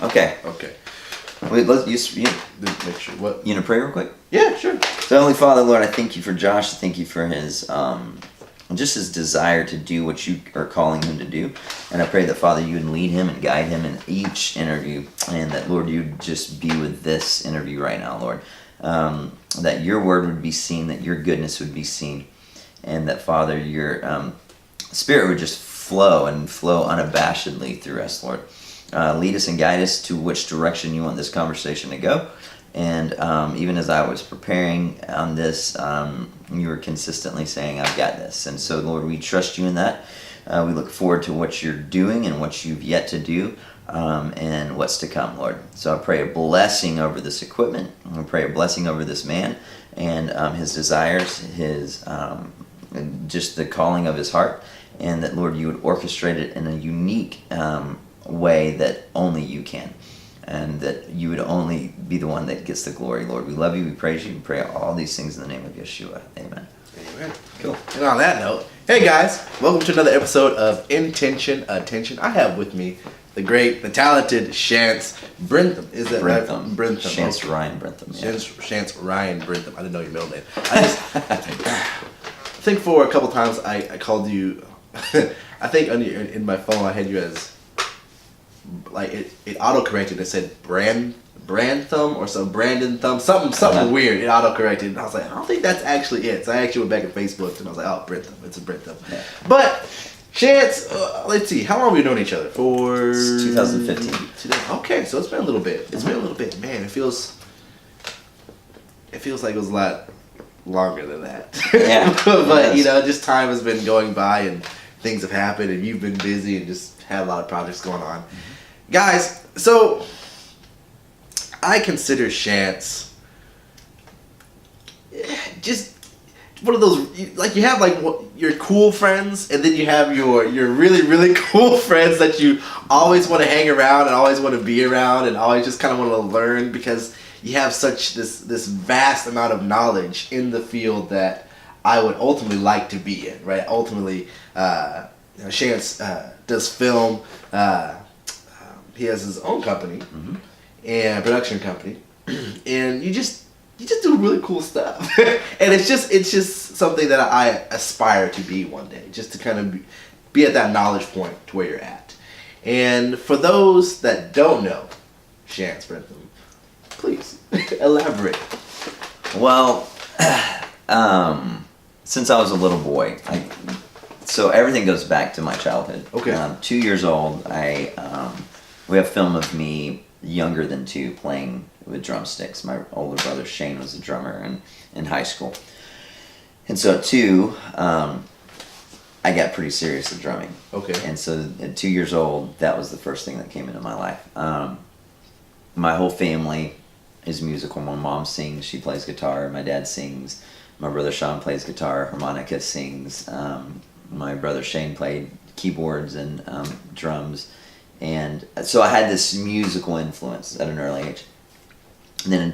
Okay. Okay. Wait, let's you Make sure. What? gonna pray real quick? Yeah, sure. So, Heavenly Father, Lord, I thank you for Josh. I thank you for his just his desire to do what you are calling him to do. And I pray that, Father, you would lead him and guide him in each interview. And that, Lord, you'd just be with this interview right now, Lord. That your word would be seen, that your goodness would be seen. And that, Father, your Spirit would just flow unabashedly through us, Lord. Lead us and guide us to which direction you want this conversation to go. And even as I was preparing on this, you were consistently saying, I've got this. And so, Lord, we trust you in that. We look forward to what you're doing and what you've yet to do and what's to come, Lord. So I pray a blessing over this equipment. I pray a blessing over this man and his desires, his just the calling of his heart. And that, Lord, you would orchestrate it in a unique way that only you can. And that you would only be the one that gets the glory, Lord. We love you, we praise you, we pray all these things in the name of Yeshua. Amen. Amen. Cool. And on that note, hey guys, welcome to another episode of Intention Attention. I have with me the talented Shance Brentham. Is that Brentham. right? Brentham. Shance Ryan Brentham. Yeah. Shance Ryan Brentham. I didn't know your middle name. I think for a couple times I called you. I think in my phone I had you as like it auto corrected. It said Brentham or some Brandon Thumb, something weird. It auto corrected, and I was like, I don't think that's actually it. So I actually went back at Facebook and I was like, oh, Brentham, it's a Brentham. Yeah. But Shance, let's see, how long have we known each other for? It's 2015. Okay, so it's been a little bit. It's been a little bit, man. It feels like it was a lot longer than that. Yeah. But just time has been going by and things have happened and you've been busy and just had a lot of projects going on. Mm-hmm. Guys, so I consider Shance just one of those, like you have like your cool friends and then you have your really, really cool friends that you always want to hang around and always want to be around and always just kind of want to learn because you have such this vast amount of knowledge in the field that I would ultimately like to be in, right? Ultimately, Shance does film. He has his own company and production company, and you just do really cool stuff. And it's just something that I aspire to be one day, just to kind of be at that knowledge point to where you're at. And for those that don't know Shance Brentham, please elaborate. Well, since I was a little boy, so everything goes back to my childhood. Okay. 2 years old, we have film of me younger than 2 playing with drumsticks. My older brother Shane was a drummer in high school. And so at 2, I got pretty serious at drumming. Okay. And so at 2 years old, that was the first thing that came into my life. My whole family is musical. My mom sings, she plays guitar. My dad sings. My brother Sean plays guitar, harmonica, sings. My brother Shane played keyboards and drums. And so I had this musical influence at an early age. And then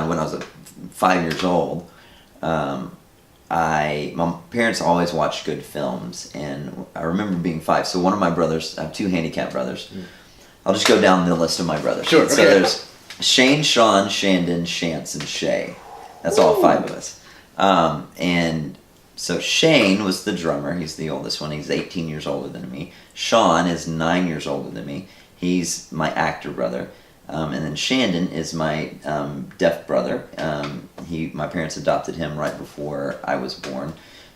when I was 5 years old, my parents always watched good films. And I remember being 5. So one of my brothers, I have 2 handicapped brothers. I'll just go down the list of my brothers. Sure. So there's Shane, Sean, Shandon, Shance, and Shay. That's all 5 of us. And so Shane was the drummer. He's the oldest one. He's 18 years older than me. Sean is 9 years older than me. He's my actor brother. And then Shandon is my deaf brother. My parents adopted him right before I was born.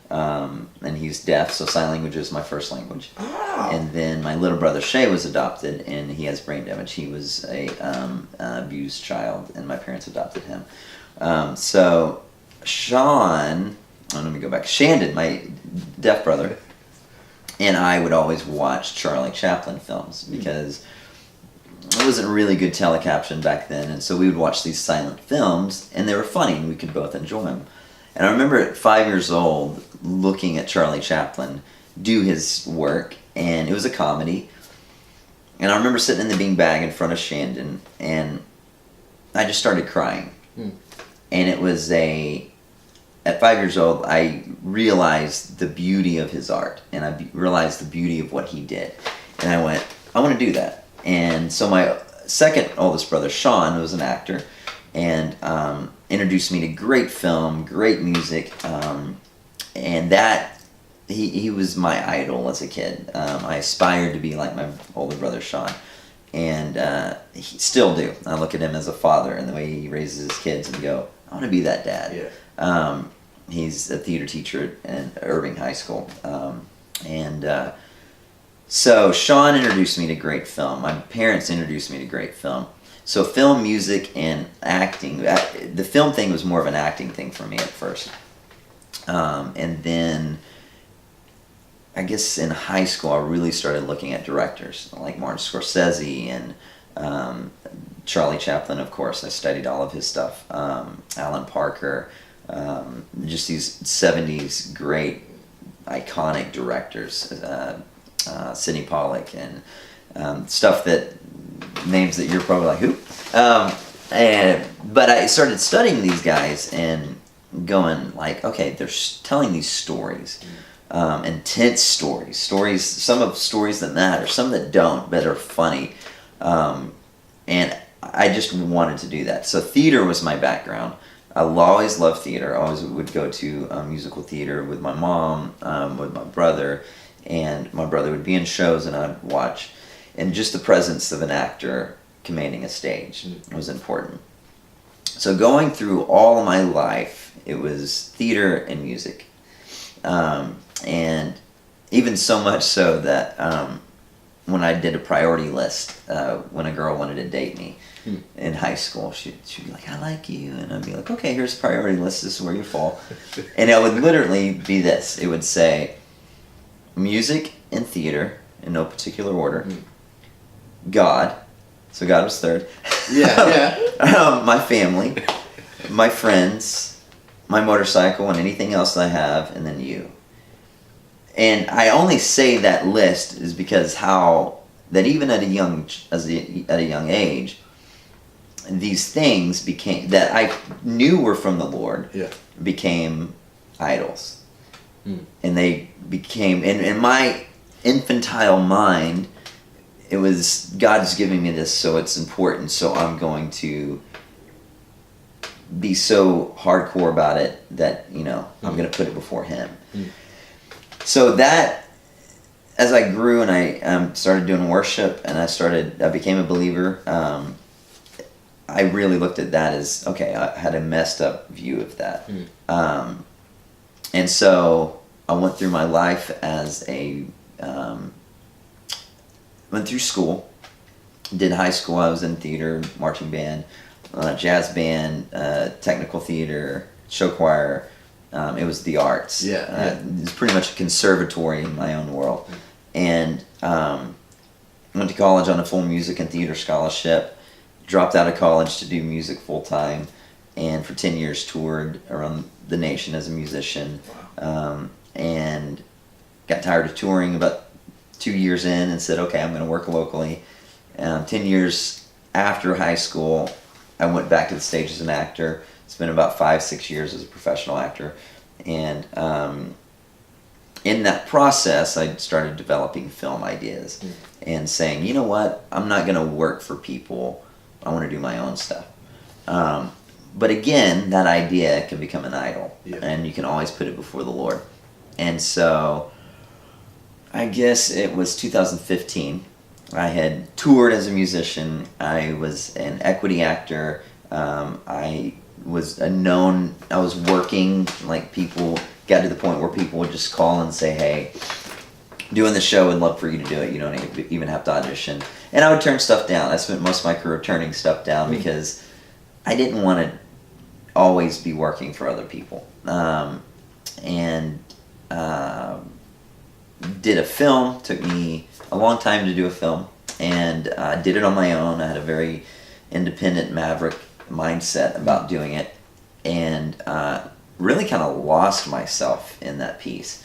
And he's deaf, so sign language is my first language. Oh. And then my little brother Shay was adopted, and he has brain damage. He was an abused child, and my parents adopted him. So Sean, let me go back. Shandon, my deaf brother, and I would always watch Charlie Chaplin films because it wasn't really good telecaption back then, and so we would watch these silent films, and they were funny, and we could both enjoy them. And I remember at 5 years old looking at Charlie Chaplin do his work, and it was a comedy. And I remember sitting in the beanbag in front of Shandon, and I just started crying. And it was at 5 years old, I realized the beauty of his art, and I realized the beauty of what he did. And I went, I want to do that. And so my second oldest brother, Sean, was an actor, and introduced me to great film, great music, and that he was my idol as a kid. I aspired to be like my older brother, Sean, and he still do. I look at him as a father and the way he raises his kids and go, I want to be that dad. Yeah. He's a theater teacher at Irving High School. So Sean introduced me to great film. My parents introduced me to great film. So film, music, and acting. The film thing was more of an acting thing for me at first. And then, I guess in high school, I really started looking at directors like Martin Scorsese and Charlie Chaplin, of course. I studied all of his stuff. Alan Parker. Just these 70s great, iconic directors. Sidney Pollack and stuff that names that you're probably like, who? But I started studying these guys and going like, okay, they're telling these stories, intense stories, some of stories that matter, some that don't, but are funny, and I just wanted to do that. So theater was my background. I always loved theater. I always would go to musical theater with my mom, with my brother. And my brother would be in shows and I'd watch. And just the presence of an actor commanding a stage was important. So going through all of my life, it was theater and music. And even so much so that when I did a priority list, when a girl wanted to date me in high school, she'd be like, I like you. And I'd be like, okay, here's a priority list. This is where you fall. And it would literally be this. It would say, music and theater in no particular order. God, so God was third. Yeah. My family, my friends, my motorcycle, and anything else that I have, and then you. And I only say that list is because that even at a young age, these things that I knew were from the Lord became idols. And they became, in my infantile mind, it was, God's giving me this, so it's important, so I'm going to be so hardcore about it that, I'm going to put it before Him. So that, as I grew and I started doing worship and I became a believer, I really looked at that as, okay, I had a messed up view of that. And so I went through my life as went through school, did high school. I was in theater, marching band, jazz band, technical theater, show choir. It was the arts. It was pretty much a conservatory in my own world. And went to college on a full music and theater scholarship, dropped out of college to do music full time, and for 10 years toured around the nation as a musician. And got tired of touring about 2 years in and said, okay, I'm going to work locally. 10 years after high school, I went back to the stage as an actor. Spent about 5-6 years as a professional actor. And in that process, I started developing film ideas and saying, you know what, I'm not going to work for people. I want to do my own stuff. But again, that idea can become an idol, and you can always put it before the Lord. And so, I guess it was 2015. I had toured as a musician. I was an equity actor. I was working, like people got to the point where people would just call and say, hey, doing the show, would love for you to do it. You don't even have to audition. And I would turn stuff down. I spent most of my career turning stuff down because I didn't want to always be working for other people. Did a film. Took me a long time to do a film, and did it on my own. I had a very independent maverick mindset about doing it, and really kind of lost myself in that piece.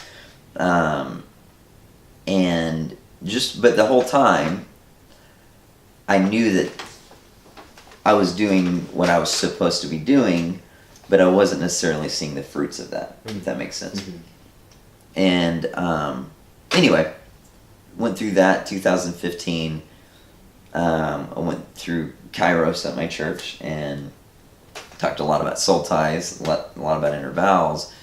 But the whole time, I knew that I was doing what I was supposed to be doing, but I wasn't necessarily seeing the fruits of that, if that makes sense. Mm-hmm. And anyway, went through that, 2015. I went through Kairos at my church and talked a lot about soul ties, a lot about inner vowels.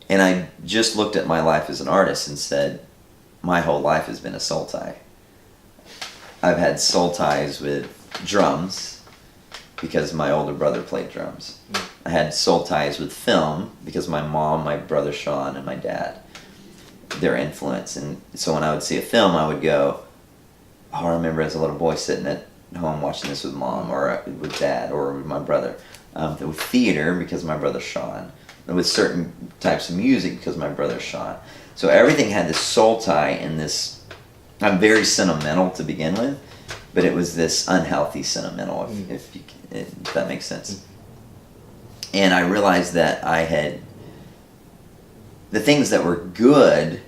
And I just looked at my life as an artist and said, my whole life has been a soul tie. I've had soul ties with drums because my older brother played drums. I had soul ties with film because my mom, my brother Sean, and my dad, their influence. And so when I would see a film, I would go, oh, I remember as a little boy sitting at home watching this with mom or with dad or with my brother. With theater because my brother Sean. And with certain types of music because my brother Sean. So everything had this soul tie and this, I'm very sentimental to begin with, but it was this unhealthy sentimental, if that makes sense. And I realized that the things that were good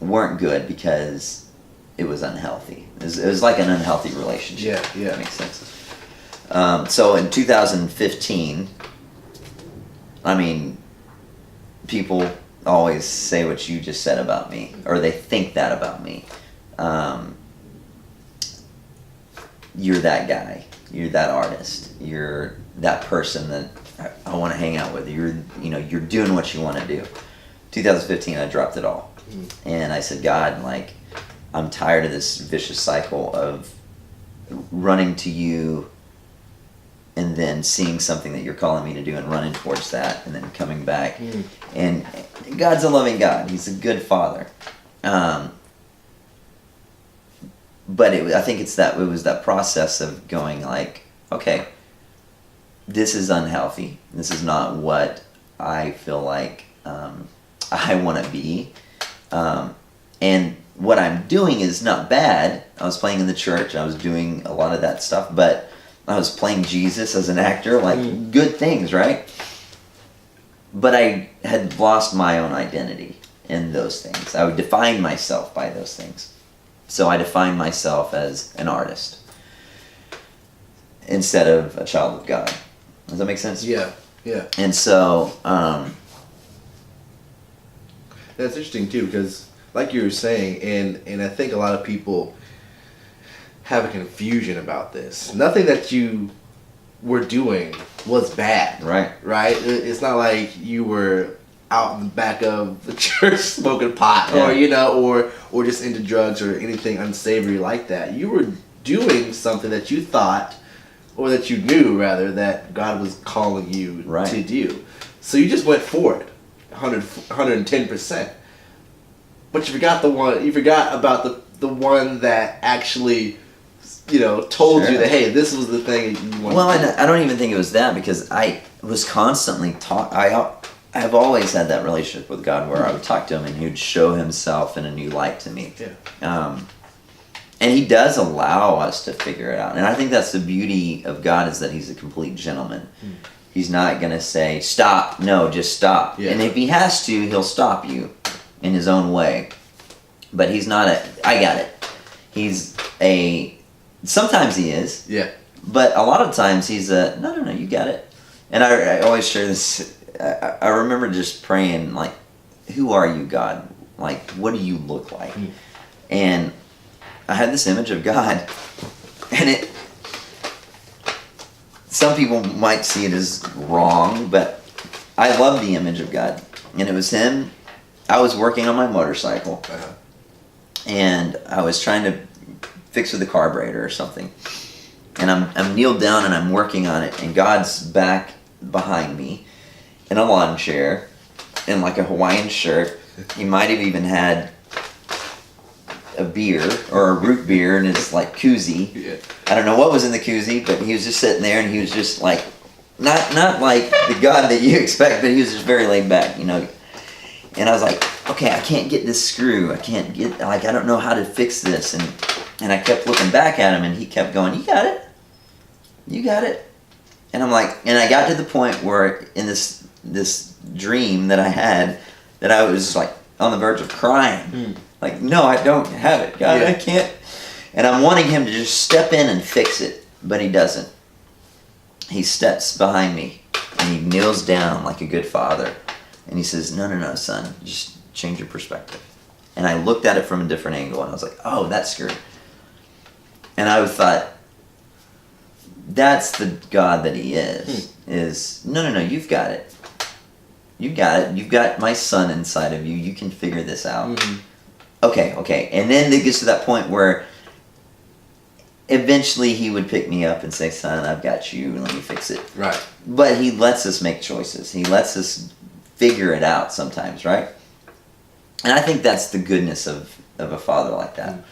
weren't good because it was unhealthy. It was like an unhealthy relationship. Yeah. That makes sense. So in 2015, I mean, people always say what you just said about me, or they think that about me. You're that guy. You're that artist. You're that person that I want to hang out with. You're doing what you want to do. 2015, I dropped it all, and I said, God, like, I'm tired of this vicious cycle of running to you and then seeing something that you're calling me to do and running towards that and then coming back. And God's a loving God. He's a good father. But I think it was that process of going like, okay, this is unhealthy. This is not what I feel like I want to be. And what I'm doing is not bad. I was playing in the church. I was doing a lot of that stuff, but I was playing Jesus as an actor, like good things, right? But I had lost my own identity in those things. I would define myself by those things. So I defined myself as an artist instead of a child of God. Does that make sense? Yeah. And so that's interesting too, because like you were saying, and I think a lot of people have a confusion about this. Nothing that you were doing was bad. Right. It's not like you were out in the back of the church smoking pot or or just into drugs or anything unsavory like that. You were doing something that you thought, or that you knew rather, that God was calling you to do. So you just went for it 110%. But you forgot about the one that actually told you that, hey, this was the thing that you wanted. Well, and I don't even think it was that, because I was constantly I've always had that relationship with God where I would talk to him and he would show himself in a new light to me. Yeah. And he does allow us to figure it out. And I think that's the beauty of God, is that he's a complete gentleman. He's not going to say, stop. No, just stop. Yeah. And if he has to, he'll stop you in his own way. But he's not I got it. Sometimes he is. Yeah. But a lot of times he's no, you got it. And I always share this. I remember just praying, like, who are you, God? Like, what do you look like? And I had this image of God. And some people might see it as wrong, but I love the image of God. And it was him. I was working on my motorcycle. And I was trying to fix with the carburetor or something. And I'm kneeled down and I'm working on it, and God's back behind me in a lawn chair in like a Hawaiian shirt. He might have even had a beer or a root beer in his like koozie. Yeah. I don't know what was in the koozie, but he was just sitting there and he was just like not like the God that you expect, but he was just very laid back, And I was like, okay, I can't get this screw. I don't know how to fix this. And I kept looking back at him, and he kept going, you got it. You got it. And I'm like, and I got to the point where in this dream that I had, that I was like on the verge of crying. Like, no, I don't have it, God, I can't. And I'm wanting him to just step in and fix it, but he doesn't. He steps behind me, and he kneels down like a good father. And he says, no, son, just change your perspective. And I looked at it from a different angle, and I was like, oh, that's screwed. And I thought, that's the God that he is. Is, no, you've got it. You got it. You've got my son inside of you. You can figure this out. Mm-hmm. Okay. And then it gets to that point where eventually he would pick me up and say, son, I've got you. Let me fix it. Right. But he lets us make choices. He lets us figure it out sometimes, right? And I think that's the goodness of a father like that.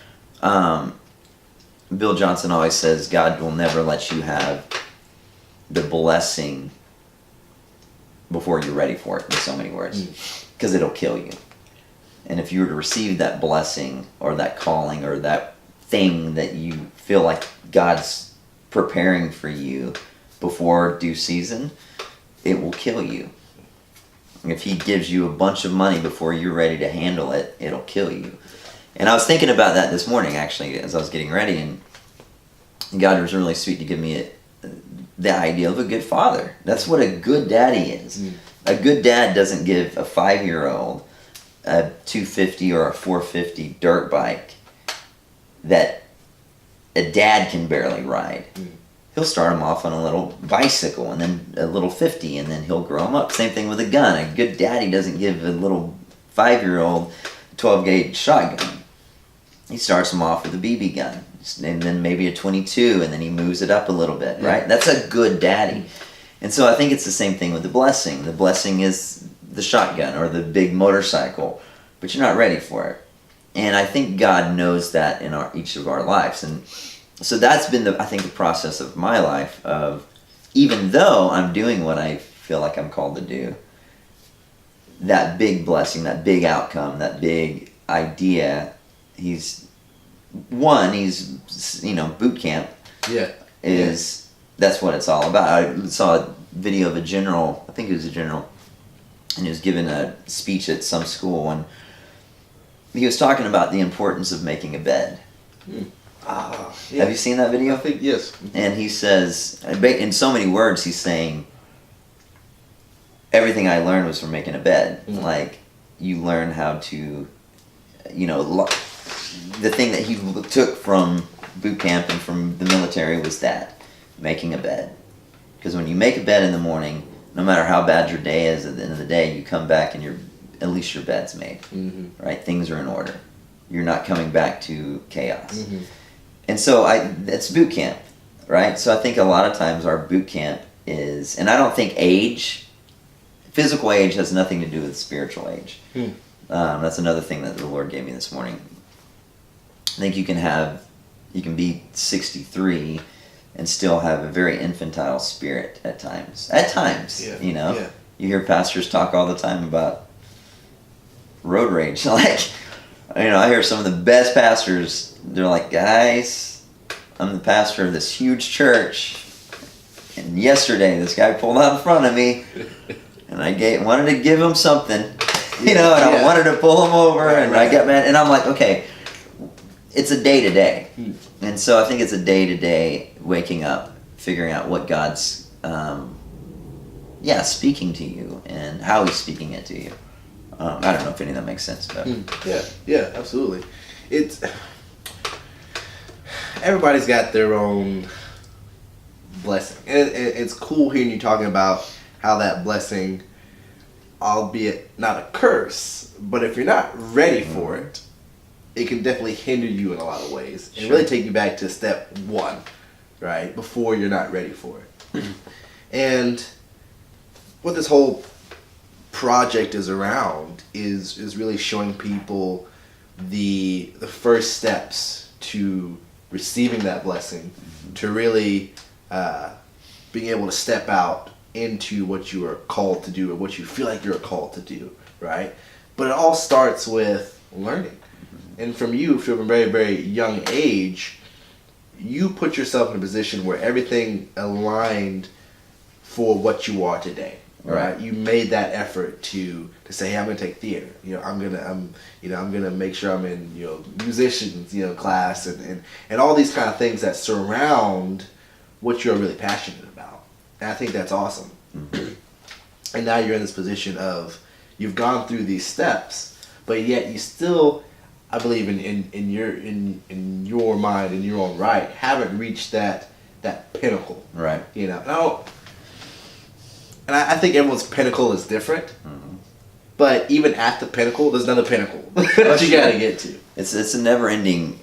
Bill Johnson always says God will never let you have the blessing before you're ready for it, in so many words, because it'll kill you. And if you were to receive that blessing or that calling or that thing that you feel like God's preparing for you before due season, it will kill you. If he gives you a bunch of money before you're ready to handle it, it'll kill you. And I was thinking about that this morning, actually, as I was getting ready, and God was really sweet to give me the idea of a good father. That's what a good daddy is. A good dad doesn't give a 5-year-old a 250 or a 450 dirt bike that a dad can barely ride. He'll start him off on a little bicycle and then a little 50, and then he'll grow him up. Same thing with a gun. A good daddy doesn't give a little 5-year-old 12-gauge shotgun. He starts him off with a BB gun, and then maybe a 22, and then he moves it up a little bit, right? That's a good daddy. And so I think it's the same thing with the blessing. The blessing is the shotgun or the big motorcycle, but you're not ready for it. And I think God knows that in each of our lives. And so that's been, I think, the process of my life of, even though I'm doing what I feel like I'm called to do, that big blessing, that big outcome, that big idea, he's boot camp that's what it's all about. I saw a video of a general, I think it was a general, and he was giving a speech at some school, and he was talking about the importance of making a bed. Have you seen that video? I think, yes. And he says, in so many words, he's saying, everything I learned was from making a bed. Like, you learn how to, the thing that he took from boot camp and from the military was that, making a bed. Because when you make a bed in the morning, no matter how bad your day is, at the end of the day, you come back and at least your bed's made, right? Things are in order. You're not coming back to chaos. And so it's boot camp, right? So I think a lot of times our boot camp is, and I don't think physical age has nothing to do with spiritual age. That's another thing that the Lord gave me this morning. I think you can be 63 and still have a very infantile spirit at times. You hear pastors talk all the time about road rage. Like, I hear some of the best pastors, they're like, guys, I'm the pastor of this huge church, and yesterday this guy pulled out in front of me, and I wanted to give him something, and I wanted to pull him over, I got mad, and I'm like, okay, it's a day-to-day. And so I think it's a day-to-day waking up, figuring out what God's speaking to you and how he's speaking it to you. I don't know if any of that makes sense, but yeah, absolutely. Everybody's got their own blessing. It's cool hearing you talking about how that blessing, albeit not a curse, but if you're not ready for it, it can definitely hinder you in a lot of ways and really take you back to step one, right? Before you're not ready for it. And what this whole project is around is really showing people the first steps to receiving that blessing, to really being able to step out into what you are called to do or what you feel like you're called to do, right? But it all starts with learning. And from you, from a very, very young age, you put yourself in a position where everything aligned for what you are today. Right. You made that effort to say, hey, I'm gonna take theater. I'm gonna make sure I'm in musicians class and all these kind of things that surround what you're really passionate about. And I think that's awesome. And now you're in this position of you've gone through these steps, but yet you still I believe in your mind, in your own right, haven't reached that pinnacle. Right. You know, I think everyone's pinnacle is different. Mm-hmm. But even at the pinnacle, there's another pinnacle that you gotta get to. It's a never-ending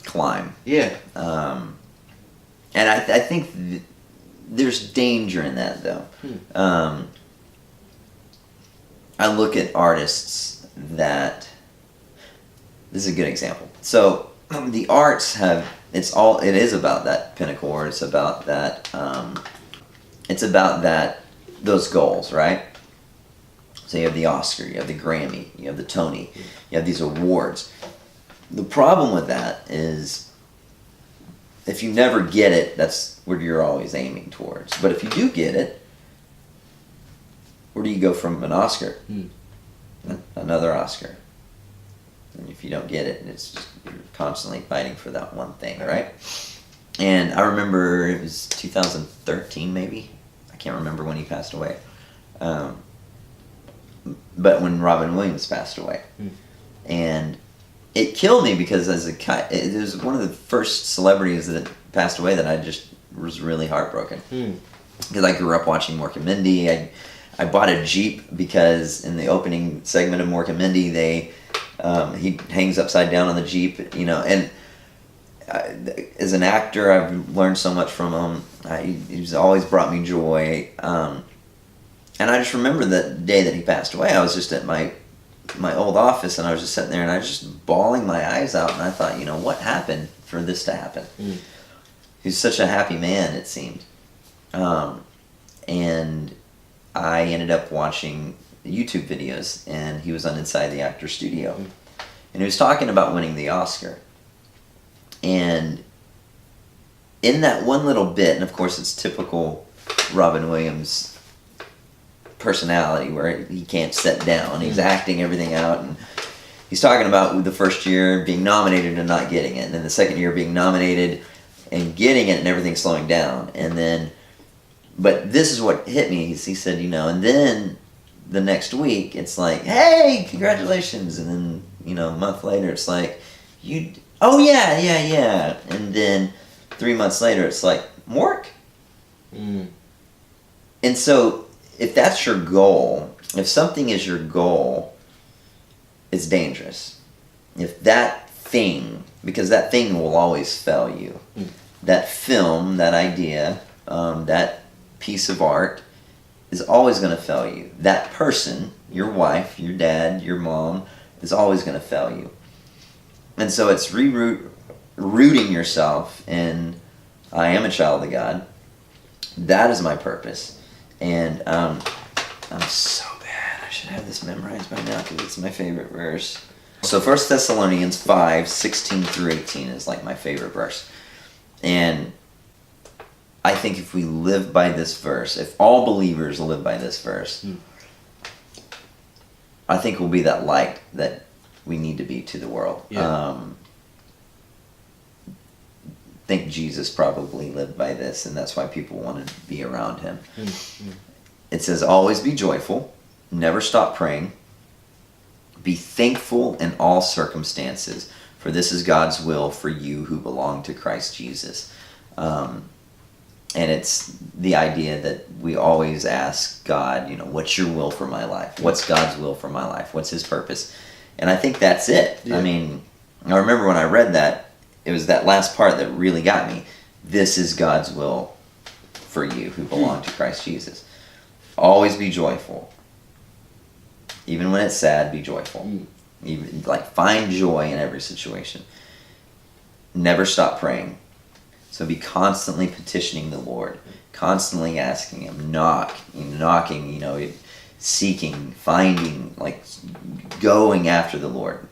climb. Yeah. And I think there's danger in that, though. I look at artists that... This is a good example. So, the arts have... It is about that pinnacle, or it's about that... those goals, right? So you have the Oscar, you have the Grammy, you have the Tony, you have these awards. The problem with that is if you never get it, that's where you're always aiming towards. But if you do get it, where do you go from an Oscar? Another Oscar. And if you don't get it, it's just, you're constantly fighting for that one thing, right? And I remember it was 2013 maybe. I can't remember when he passed away. But when Robin Williams passed away. And it killed me because it was one of the first celebrities that passed away that I just was really heartbroken. Because I grew up watching Mork and Mindy. I bought a Jeep because in the opening segment of Mork and Mindy, he hangs upside down on the Jeep, you know, and as an actor, I've learned so much from him. He's always brought me joy. And I just remember the day that he passed away. I was just at my old office, and I was just sitting there, and I was just bawling my eyes out, and I thought, you know, what happened for this to happen? He's such a happy man, it seemed. And I ended up watching YouTube videos, and he was on Inside the Actor Studio. And he was talking about winning the Oscar. And in that one little bit, and of course it's typical Robin Williams personality where he can't sit down. He's acting everything out, and he's talking about the first year being nominated and not getting it, and then the second year being nominated and getting it and everything slowing down. And then, but this is what hit me. He said, you know, and then the next week it's like, hey, congratulations. And then, you know, a month later it's like, oh yeah. And then 3 months later it's like, Mork? And so, if that's your goal, if something is your goal, it's dangerous. If that thing, because that thing will always fail you. That film, that idea, that piece of art is always going to fail you. That person, your wife, your dad, your mom, is always going to fail you. And so it's rooting yourself in, I am a child of God. That is my purpose. And I'm so bad. I should have this memorized by now because it's my favorite verse. So 1 Thessalonians 5:16 through 18 is like my favorite verse. And I think if we live by this verse, if all believers live by this verse, I think we'll be that light that we need to be to the world. I think Jesus probably lived by this, and that's why people want to be around him. It says, always be joyful, never stop praying, be thankful in all circumstances, for this is God's will for you who belong to Christ Jesus. And it's the idea that we always ask God, you know, what's your will for my life? What's God's will for my life? What's his purpose? And I think that's it. I mean, I remember when I read that, it was that last part that really got me. This is God's will for you who belong to Christ Jesus. Always be joyful. Even when it's sad, be joyful. Even, find joy in every situation. Never stop praying. So be constantly petitioning the Lord. Constantly asking him. Knocking, you know, seeking, finding, going after the Lord.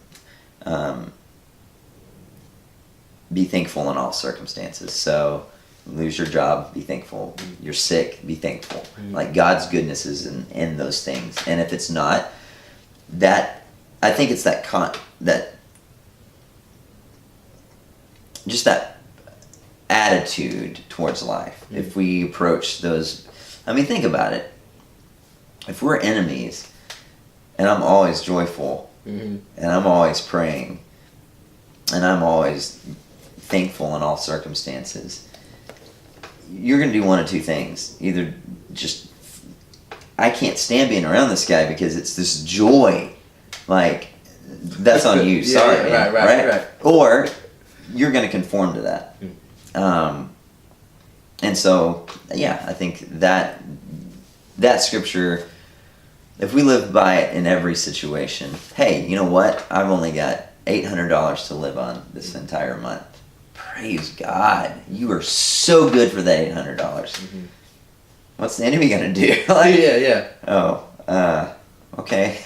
Be thankful in all circumstances. So, lose your job, be thankful. You're sick, be thankful. God's goodness is in those things. And if it's not, I think it's that attitude towards life. If we approach those, I mean, think about it. If we're enemies, and I'm always joyful, Mm-hmm. and I'm always praying, and I'm always thankful in all circumstances, you're going to do one of two things. Either just, I can't stand being around this guy because it's this joy. Like, that's on you. Yeah, Sorry, yeah, man. right. Or you're going to conform to that. And so, yeah, I think that scripture, if we live by it in every situation, hey, you know what? I've only got $800 to live on this entire month. Praise God. You are so good for that $800. Mm-hmm. What's the enemy going to do? Like, yeah. Oh, okay.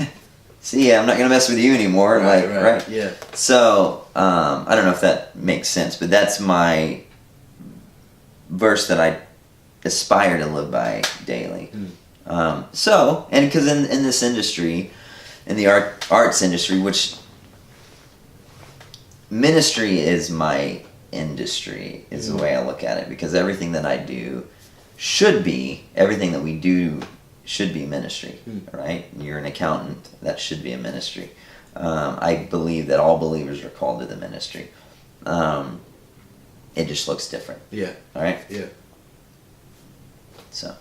See ya, I'm not going to mess with you anymore. Right. Yeah. So, I don't know if that makes sense, but that's my verse that I aspire to live by daily. So, and because in this industry, in the arts industry, which ministry is my industry, is the way I look at it, because everything that I do everything that we do should be ministry, right? You're an accountant, that should be a ministry. I believe that all believers are called to the ministry. It just looks different. Yeah. All right? Yeah. So.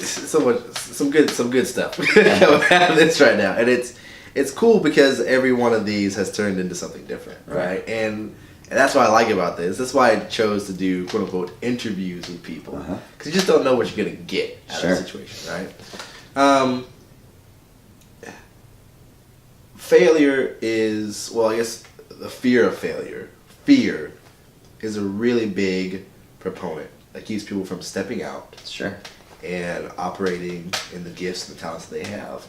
Some good stuff coming out of this right now, and it's cool because every one of these has turned into something different, right? And that's what I like about this. That's why I chose to do quote unquote interviews with people, because you just don't know what you're gonna get out of the situation, right? Failure is, well, I guess the fear of failure. Fear is a really big proponent that keeps people from stepping out. Sure. And operating in the gifts and the talents they have.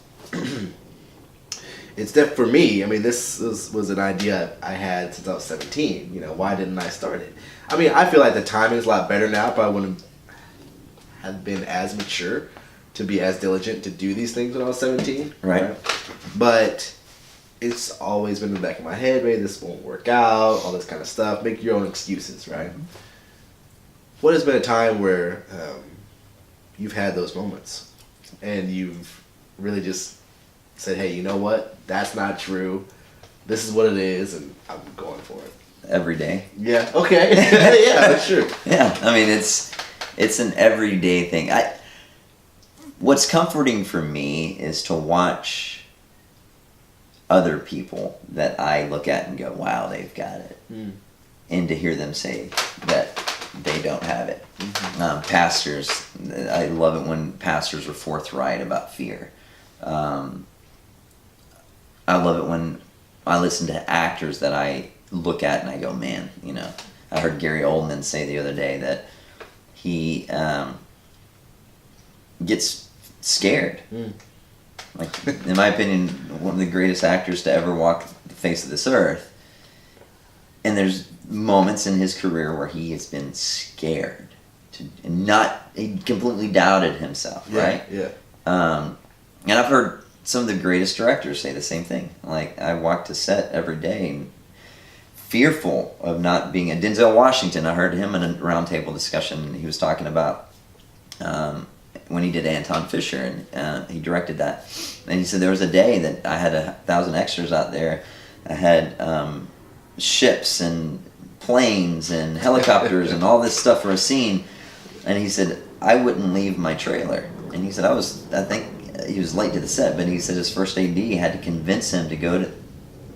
It's for me, I mean, this was an idea I had since I was 17. You know, why didn't I start it? I mean, I feel like the timing is a lot better now, but I wouldn't have been as mature to be as diligent to do these things when I was 17. Right. But it's always been in the back of my head, maybe this won't work out, all this kind of stuff. Make your own excuses, right? What has been a time where you've had those moments and you've really just said, hey, you know what? That's not true. This is what it is, and I'm going for it. Every day. Yeah. Okay. Yeah, that's true. Yeah. I mean, it's an everyday thing. What's comforting for me is to watch other people that I look at and go, wow, they've got it. And to hear them say that they don't have it. Pastors, I love it when pastors are forthright about fear. I love it when I listen to actors that I look at and I go, man, you know. I heard Gary Oldman say the other day that he gets scared. Like, in my opinion, one of the greatest actors to ever walk the face of this earth. And there's moments in his career where he has been scared. He completely doubted himself, right? Yeah. And I've heard some of the greatest directors say the same thing. Like, I walk to set every day and fearful of not being a Denzel Washington. I heard him in a roundtable discussion. He was talking about when he did Anton Fisher, and he directed that. And he said there was a day that I had 1,000 extras out there. I had ships and planes and helicopters and all this stuff for a scene. And he said, I wouldn't leave my trailer. And he said, I think he was late to the set, but he said his first AD had to convince him to go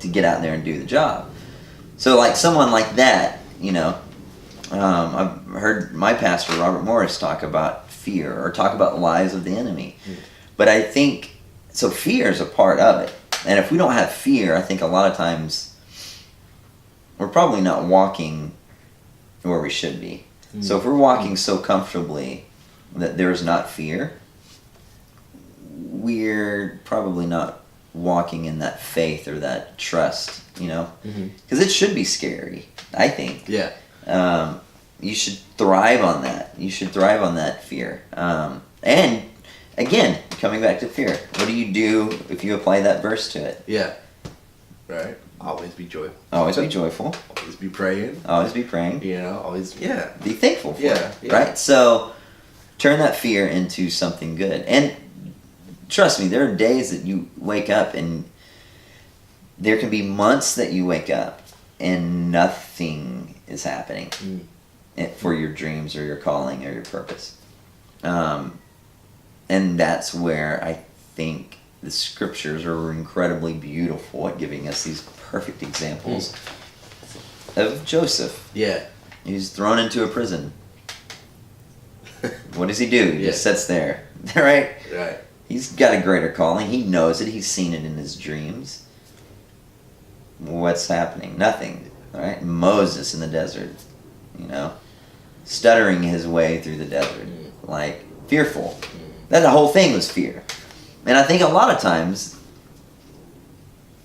to get out there and do the job. So like someone like that, you know, I've heard my pastor Robert Morris talk about fear or talk about lies of the enemy. But I think, so fear is a part of it. And if we don't have fear, I think a lot of times we're probably not walking where we should be. So if we're walking so comfortably that there is not fear, we're probably not walking in that faith or that trust, you know? Because it should be scary, I think. Yeah. You should thrive on that. You should thrive on that fear. And, again, coming back to fear, what do you do if you apply that verse to it? Yeah. Right. Always be joyful. Always be joyful. Always be praying. Always be praying. You know, always, yeah. Be thankful for it, Yeah. right? So, turn that fear into something good. And trust me, there are days that you wake up and there can be months that you wake up and nothing is happening for your dreams or your calling or your purpose. And that's where I think the scriptures are incredibly beautiful at giving us these perfect examples of Joseph. Yeah. He's thrown into a prison. What does he do? He just sits there. Right? Right. He's got a greater calling. He knows it. He's seen it in his dreams. What's happening? Nothing. Right? Moses in the desert, stuttering his way through the desert, like fearful. That the whole thing was fear. And I think a lot of times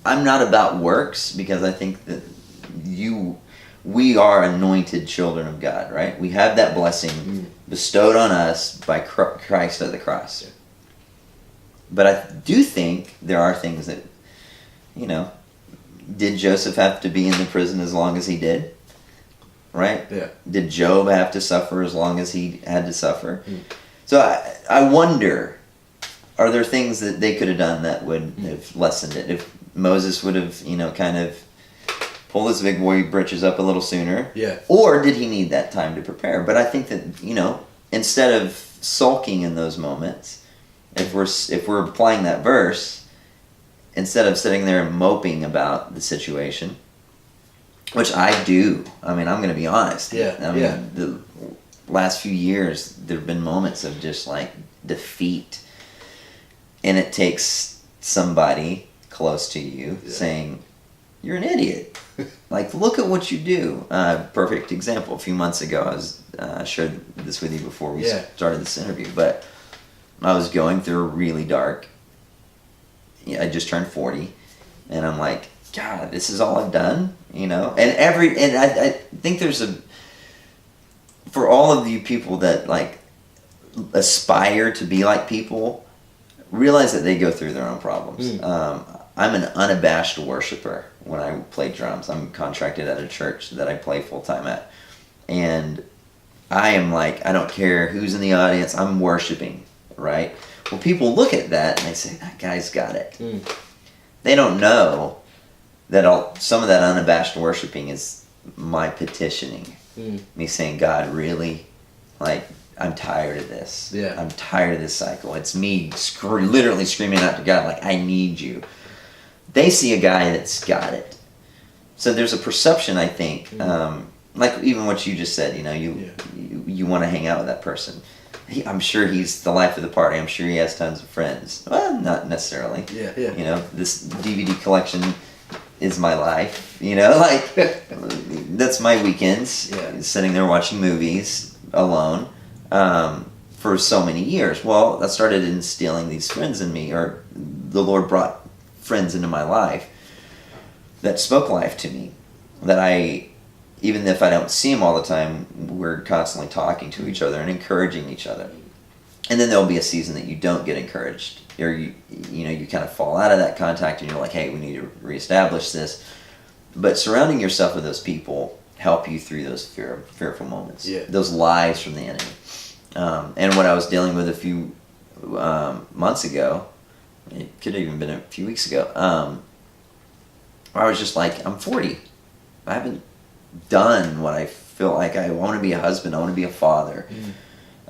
I'm not about works because I think that we are anointed children of God, right? We have that blessing bestowed on us by Christ at the cross. Yeah. But I do think there are things that, did Joseph have to be in the prison as long as he did? Right? Yeah. Did Job have to suffer as long as he had to suffer? So I wonder, are there things that they could have done that would have lessened it? If Moses would have, kind of pulled his big boy britches up a little sooner? Yeah. Or did he need that time to prepare? But I think that, instead of sulking in those moments, if we're applying that verse, instead of sitting there and moping about the situation, which I do. I mean, I'm going to be honest. Yeah. The last few years, there have been moments of just like defeat. And it takes somebody close to you saying, you're an idiot. Like, look at what you do. Perfect example. A few months ago, I shared this with you before we started this interview, but I was going through a really dark, I just turned 40, and I'm like, God, this is all I've done, And I think there's for all of you people that like aspire to be like people, realize that they go through their own problems. I'm an unabashed worshiper when I play drums. I'm contracted at a church that I play full time at, and I am like, I don't care who's in the audience, I'm worshiping, right? Well, people look at that and they say, that guy's got it. They don't know that some of that unabashed worshiping is my petitioning. Me saying, God, really? Like, I'm tired of this. Yeah. I'm tired of this cycle. It's me literally screaming out to God, like, I need you. They see a guy that's got it. So there's a perception, I think, like even what you just said, you want to hang out with that person. I'm sure he's the life of the party. I'm sure he has tons of friends. Well, not necessarily. Yeah. This DVD collection is my life. Like that's my weekends. Yeah. Sitting there watching movies alone for so many years. Well, that started instilling these friends in me, or the Lord brought friends into my life that spoke life to me. That even if I don't see them all the time, we're constantly talking to each other and encouraging each other. And then there'll be a season that you don't get encouraged, or you kind of fall out of that contact, and you're like, hey, we need to reestablish this. But surrounding yourself with those people help you through those fearful moments, those lies from the enemy. And what I was dealing with a few months ago, it could have even been a few weeks ago, I was just like, I'm 40. I haven't done what I feel like I want to be a husband. I want to be a father.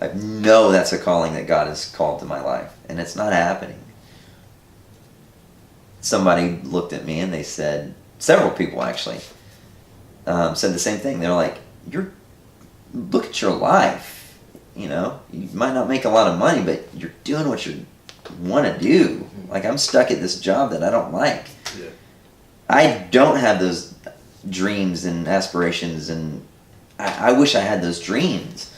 I know that's a calling that God has called to my life, and it's not happening. Somebody looked at me and they said, several people actually, said the same thing. They're like, look at your life. You might not make a lot of money, but you're doing what you want to do. Like, I'm stuck at this job that I don't like. Yeah. I don't have those dreams and aspirations, and I wish I had those dreams.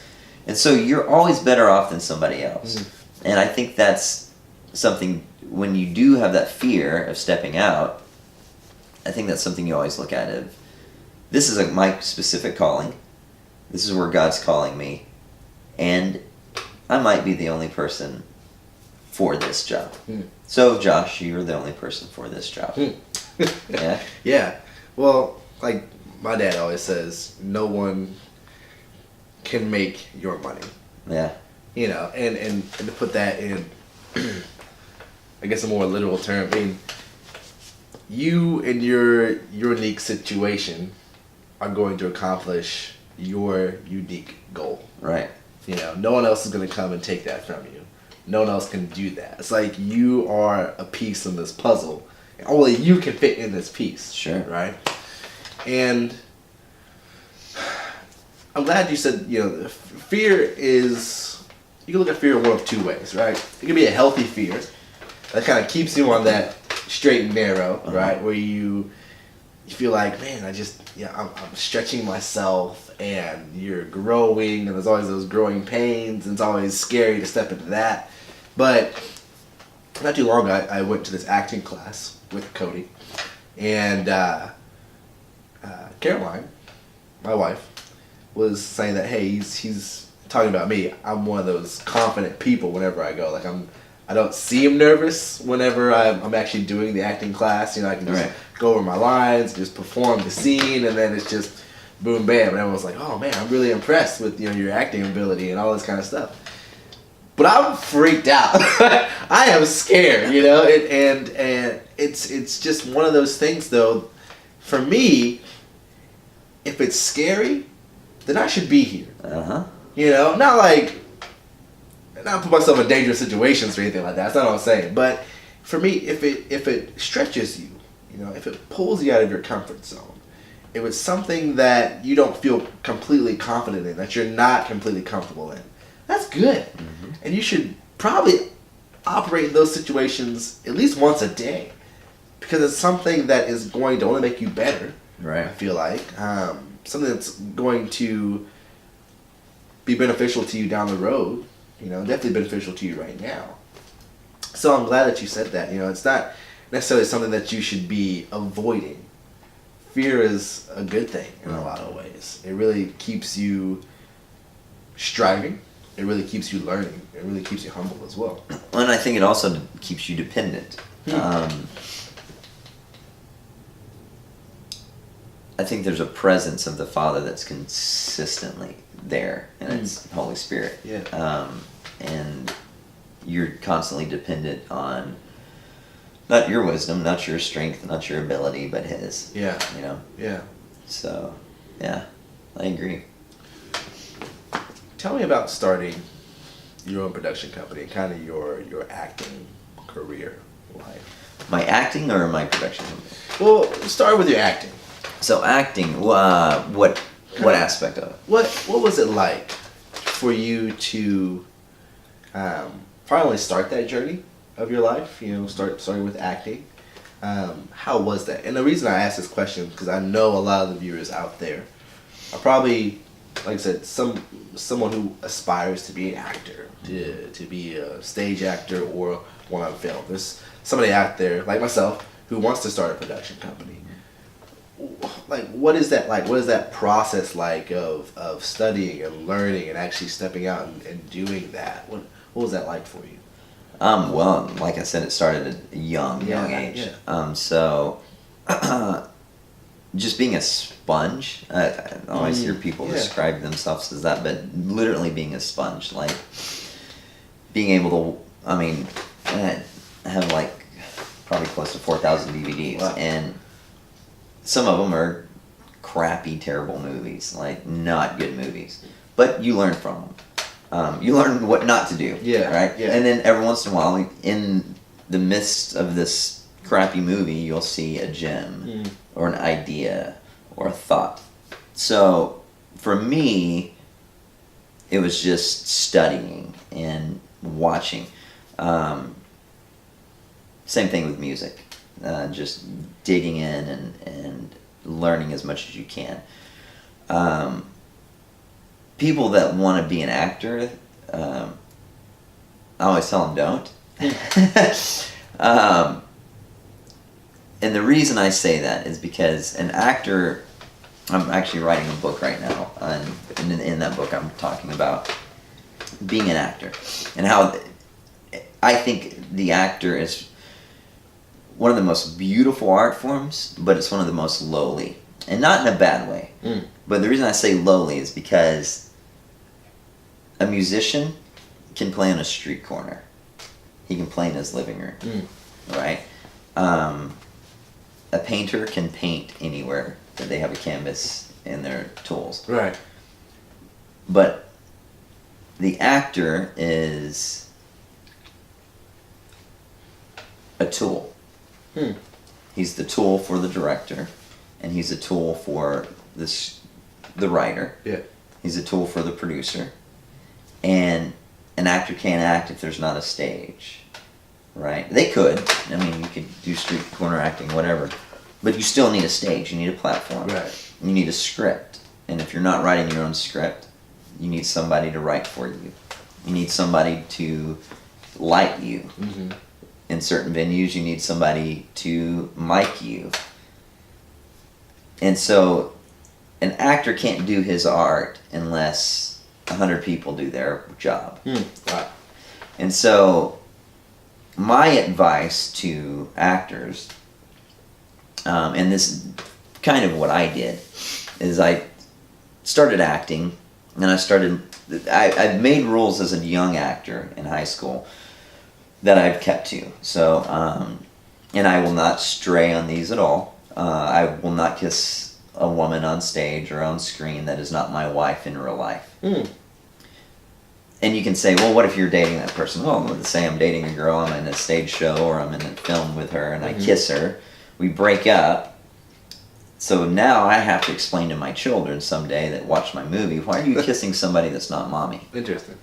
And so you're always better off than somebody else. And I think that's something, when you do have that fear of stepping out, I think that's something you always look at of, this is my specific calling. This is where God's calling me. And I might be the only person for this job. So, Josh, you're the only person for this job. Yeah? Yeah. Well, like my dad always says, no one can make your money. Yeah. And to put that in I guess a more literal term. I mean, you in your unique situation are going to accomplish your unique goal. Right. You know, no one else is going to come and take that from you. No one else can do that. It's like you are a piece in this puzzle. And only you can fit in this piece. Sure. Right? And I'm glad you said, you know, fear is, you can look at fear one of two ways, right? It can be a healthy fear that kind of keeps you on that straight and narrow, right? Where you feel like, man, I'm stretching myself, and you're growing, and there's always those growing pains, and it's always scary to step into that. But not too long ago, I went to this acting class with Cody, and Caroline, my wife, was saying that, hey, he's talking about me. I'm one of those confident people whenever I go. Like, I don't seem nervous whenever I'm actually doing the acting class. You know, I can just go over my lines, just perform the scene, and then it's just boom, bam. And everyone's like, oh man, I'm really impressed with, you know, your acting ability and all this kind of stuff. But I'm freaked out. I am scared, you know, and it's just one of those things, though. For me, if it's scary, then I should be here. You know, not put myself in dangerous situations or anything like that. That's not what I'm saying. But for me, if it stretches you, you know, if it pulls you out of your comfort zone, if it's something that you don't feel completely confident in, that you're not completely comfortable in, that's good. And you should probably operate in those situations at least once a day, because it's something that is going to only make you better. Right. I feel like something that's going to be beneficial to you down the road. You know, definitely beneficial to you right now. So I'm glad that you said that. You know, it's not necessarily something that you should be avoiding. Fear is a good thing in a lot of ways. It really keeps you striving. It really keeps you learning. It really keeps you humble as well. And I think it also keeps you dependent. I think there's a presence of the Father that's consistently there, and it's Holy Spirit. Yeah. And you're constantly dependent on not your wisdom, not your strength, not your ability, but His. Yeah. You know? Yeah. So, yeah, I agree. Tell me about starting your own production company, kind of your acting career life. My acting or my production company? Well, start with your acting. So acting, what aspect of it? What was it like for you to finally start that journey of your life? You know, starting with acting. How was that? And the reason I ask this question is because I know a lot of the viewers out there are probably, like I said, someone who aspires to be an actor, to be a stage actor or one on film. There's somebody out there like myself who wants to start a production company. Like, what is that like? What is that process like of studying and learning and actually stepping out and doing that? What was that like for you? Well, like I said, it started at a young age. Yeah. So, just being a sponge. I always hear people describe themselves as that, but literally being a sponge, like being able to. I mean, I have like probably close to 4,000 DVDs, wow. And some of them are crappy, terrible movies, like not good movies. But you learn from them. You learn what not to do. Yeah. Right? Yeah. And then every once in a while, in the midst of this crappy movie, you'll see a gem or an idea or a thought. So for me, it was just studying and watching. Same thing with music. Just digging in and learning as much as you can. People that want to be an actor, I always tell them don't. And the reason I say that is because an actor, I'm actually writing a book right now, and in that book I'm talking about being an actor and how I think the actor is one of the most beautiful art forms, but it's one of the most lowly. And not in a bad way. But the reason I say lowly is because a musician can play on a street corner. he can play in his living room, right? A painter can paint anywhere that they have a canvas and their tools. Right. But the actor is a tool. He's the tool for the director, and he's a tool for the writer. Yeah. He's a tool for the producer. And an actor can't act if there's not a stage, right? They could. I mean, you could do street corner acting, whatever. But you still need a stage. You need a platform. Right. You need a script. And if you're not writing your own script, you need somebody to write for you. You need somebody to light you. In certain venues, you need somebody to mic you. And so an actor can't do his art unless 100 people do their job. Right. And so my advice to actors, and this is kind of what I did, is I started acting, and I made rules as a young actor in high school that I've kept to. So, and I will not stray on these at all. I will not kiss a woman on stage or on screen that is not my wife in real life. And you can say, well, what if you're dating that person? Well, let's say I'm dating a girl, I'm in a stage show, or I'm in a film with her, and I kiss her. We break up. So now I have to explain to my children someday that watch my movie, why are you kissing somebody that's not mommy? Interesting.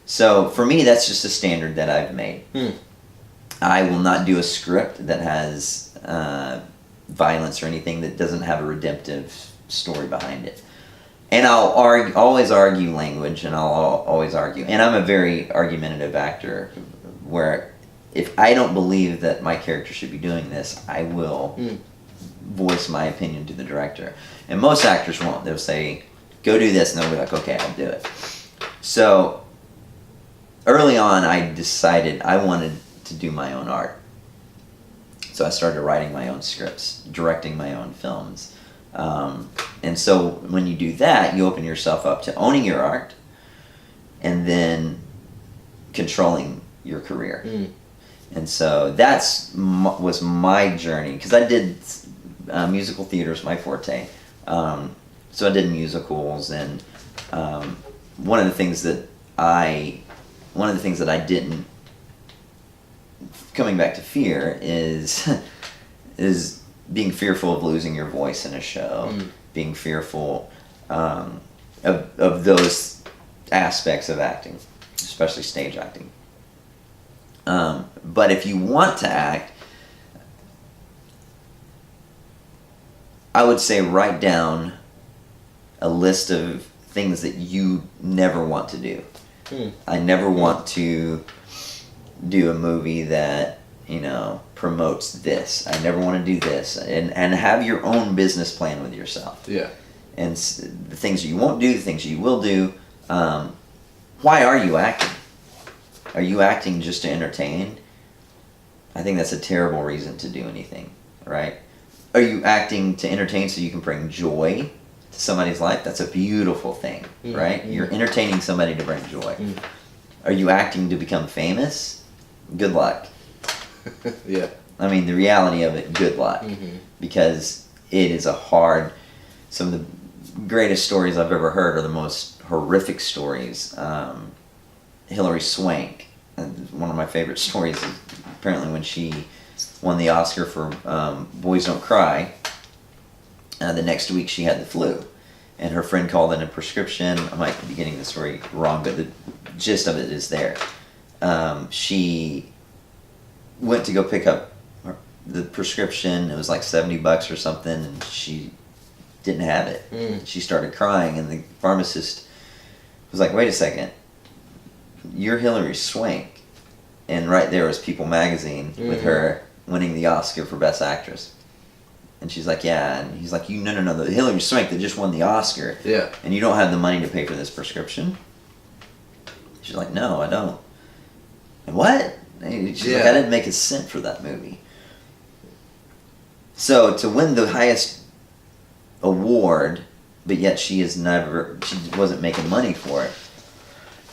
So for me, that's just a standard that I've made. I will not do a script that has violence or anything that doesn't have a redemptive story behind it. And I'll always argue language, and I'll always argue. And I'm a very argumentative actor, where if I don't believe that my character should be doing this, I will voice my opinion to the director. And most actors won't. They'll say, go do this, and they'll be like, okay, I'll do it. So early on, I decided I wanted to do my own art. So I started writing my own scripts, directing my own films. And so when you do that, you open yourself up to owning your art and then controlling your career. And so was my journey, because I did musical theater is my forte. So I did musicals, and one of the things that I didn't, coming back to fear, is being fearful of losing your voice in a show, being fearful of those aspects of acting, especially stage acting. But if you want to act, I would say write down a list of things that you never want to do. I never want to do a movie that, promotes this. I never want to do this. And have your own business plan with yourself. Yeah. And the things you won't do, the things you will do. Why are you acting? Are you acting just to entertain? I think that's a terrible reason to do anything, right? Are you acting to entertain so you can bring joy to somebody's life? That's a beautiful thing, right? You're entertaining somebody to bring joy. Are you acting to become famous? Good luck. Yeah. I mean, the reality of it, good luck. Because it is some of the greatest stories I've ever heard are the most horrific stories. Hilary Swank, one of my favorite stories is apparently when she won the Oscar for Boys Don't Cry, the next week she had the flu. And her friend called in a prescription. I might be getting the story wrong, but the gist of it is there. She went to go pick up the prescription. It was like $70 or something, and she didn't have it. She started crying, and the pharmacist was like, wait a second, you're Hilary Swank. And right there was People magazine with her winning the Oscar for Best Actress. And she's like, yeah. And he's like, no, the Hilary Swank that just won the Oscar. Yeah. And you don't have the money to pay for this prescription? She's like, no, I don't. And what? And she's like, I didn't make a cent for that movie. So to win the highest award, but yet she wasn't making money for it.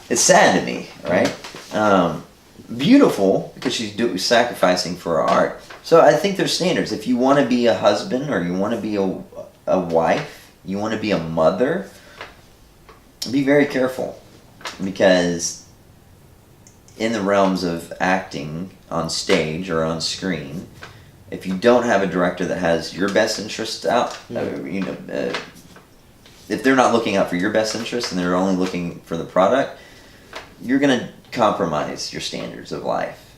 It's sad to me, right? beautiful because she's sacrificing for her art. So I think there's standards. If you want to be a husband or you want to be a wife, you want to be a mother, be very careful, because in the realms of acting on stage or on screen, if you don't have a director that has your best interests out, if they're not looking out for your best interests and they're only looking for the product, you're going to compromise your standards of life,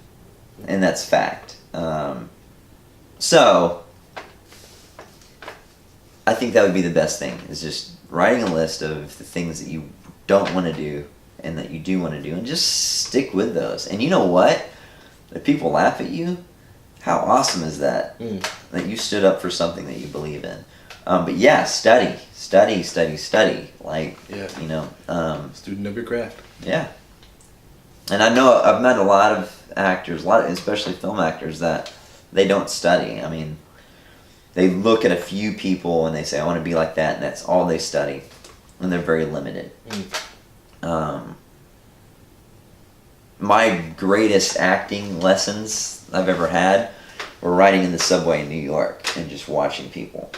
and that's fact. So I think that would be the best thing, is just writing a list of the things that you don't want to do and that you do want to do, and just stick with those. And you know what? If people laugh at you, how awesome is that? That you stood up for something that you believe in. But yeah, study. Like, student of your craft. Yeah. And I know I've met a lot of actors, especially film actors, that they don't study. I mean, they look at a few people and they say, I want to be like that, and that's all they study. And they're very limited. My greatest acting lessons I've ever had were riding in the subway in New York and just watching people.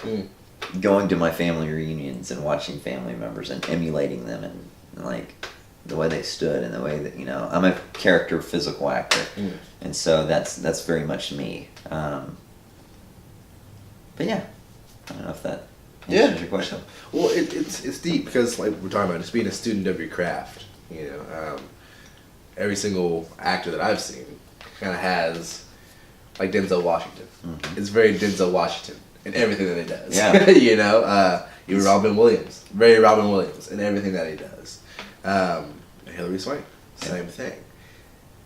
Going to my family reunions and watching family members and emulating them, and like the way they stood and the way that, I'm a character physical actor. And so that's very much me. But yeah, I don't know if that answers your question. Well, it's deep, because like we're talking about, just being a student of your craft. Every single actor that I've seen kind of has, like Denzel Washington. It's very Denzel Washington in everything that he does. Yeah. Even Robin Williams, very Robin Williams in everything that he does. Hilary Swank, same thing.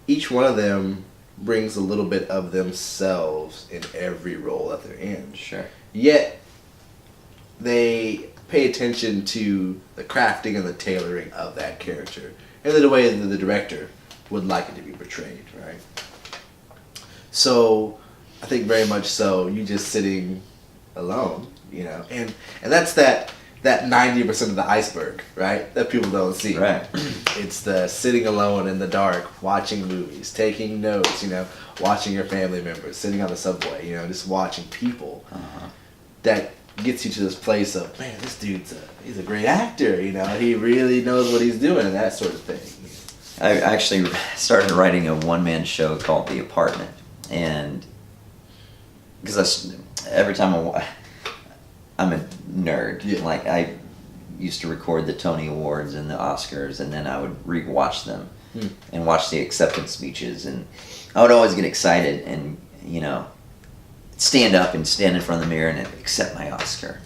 Each one of them brings a little bit of themselves in every role that they're in. Sure. Yet they pay attention to the crafting and the tailoring of that character, and the way that the director would like it to be portrayed, right? So I think very much so, you just sitting alone, and that's that 90% of the iceberg, right? That people don't see. Right. It's the sitting alone in the dark, watching movies, taking notes, watching your family members, sitting on the subway, just watching people. That gets you to this place of, man, this dude's he's a great actor, he really knows what he's doing, and that sort of thing. I actually started writing a one-man show called The Apartment, and because every time I'm a nerd. Yeah. Like, I used to record the Tony Awards and the Oscars, and then I would rewatch them and watch the acceptance speeches, and I would always get excited and stand up and stand in front of the mirror and accept my Oscar.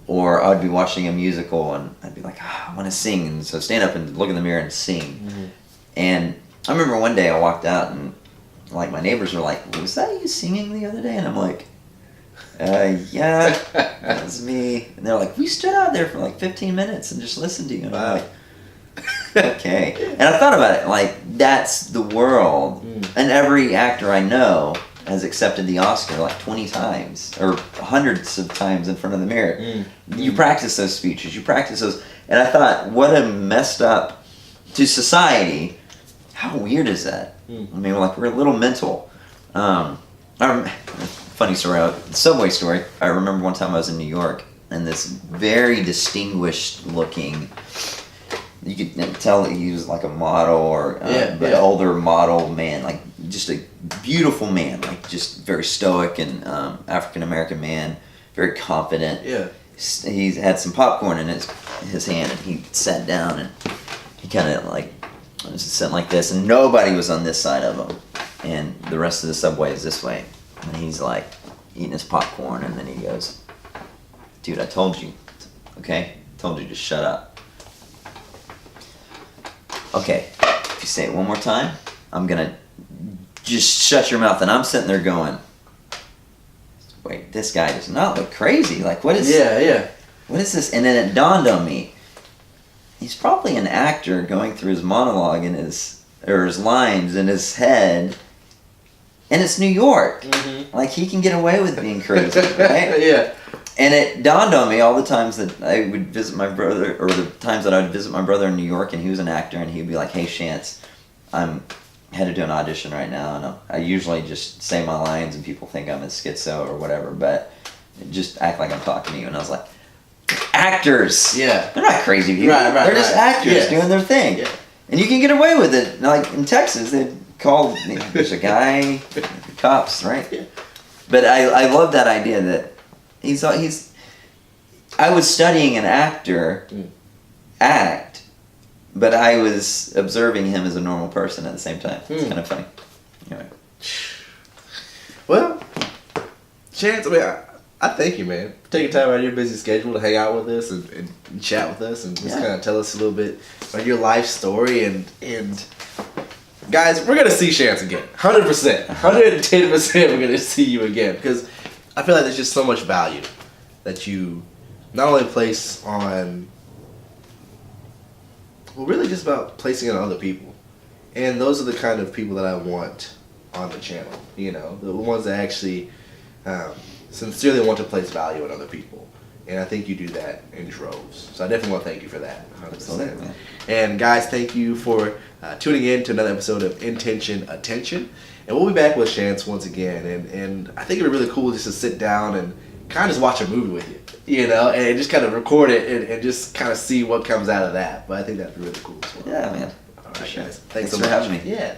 Or I would be watching a musical and I'd be like, I want to sing, and so stand up and look in the mirror and sing. And I remember one day I walked out and like my neighbors were like, was that you singing the other day? And I'm like, yeah, that was me. And they're like, we stood out there for like 15 minutes and just listened to you. And I'm like, okay. And I thought about it, like, that's the world. And every actor I know has accepted the Oscar like 20 times or hundreds of times in front of the mirror. You practice those speeches, you practice those. And I thought, what a messed up, to society, how weird is that? I mean, like, we're a little mental. Funny story, subway story. I remember one time I was in New York, and this very distinguished looking, you could tell that he was like a model or an older model man, like just a beautiful man, like just very stoic and African American man, very confident. Yeah. He had some popcorn in his hand, and he sat down and he kind of like was sitting like this, and nobody was on this side of him, and the rest of the subway is this way. And he's like eating his popcorn, and then he goes, dude, I told you, okay? I told you to shut up. Okay, if you say it one more time, I'm gonna just shut your mouth. And I'm sitting there going, wait, this guy does not look crazy. Like, what is what is this? And then it dawned on me, he's probably an actor going through his monologue in his lines in his head. And it's New York. Like, he can get away with being crazy, right? Yeah. And it dawned on me all the times that I would visit my brother, or the times that I would visit my brother in New York, and he was an actor, and he'd be like, hey, Shance, I'm had to do an audition right now, and I usually just say my lines and people think I'm a schizo or whatever, but just act like I'm talking to you. And I was like, actors! Yeah. They're not crazy people. Right, They're just actors yes. doing their thing. Yeah. And you can get away with it. Like in Texas, they call, there's a guy, the cops, right? Yeah. But I love that idea that he's I was studying an actor act, but I was observing him as a normal person at the same time. It's kind of funny. Anyway. Well, Chance, I mean, I thank you, man, for taking time out of your busy schedule to hang out with us and chat with us and just kind of tell us a little bit about your life story. And guys, we're going to see Chance again. 100%. 110% we're going to see you again, because I feel like there's just so much value that you not only place on, well, really just about placing it on other people. And those are the kind of people that I want on the channel, you know, the ones that actually sincerely want to place value in other people. And I think you do that in droves. So I definitely want to thank you for that. 100%. Absolutely. And guys, thank you for tuning in to another episode of Intention Attention. And we'll be back with Chance once again. And I think it'd be really cool just to sit down and kind of just watch a movie with you, you know, and just kind of record it and just kind of see what comes out of that. But I think that'd be really cool as well. Yeah, man. All right, Sure. guys. Thanks so for much. having me. Yeah.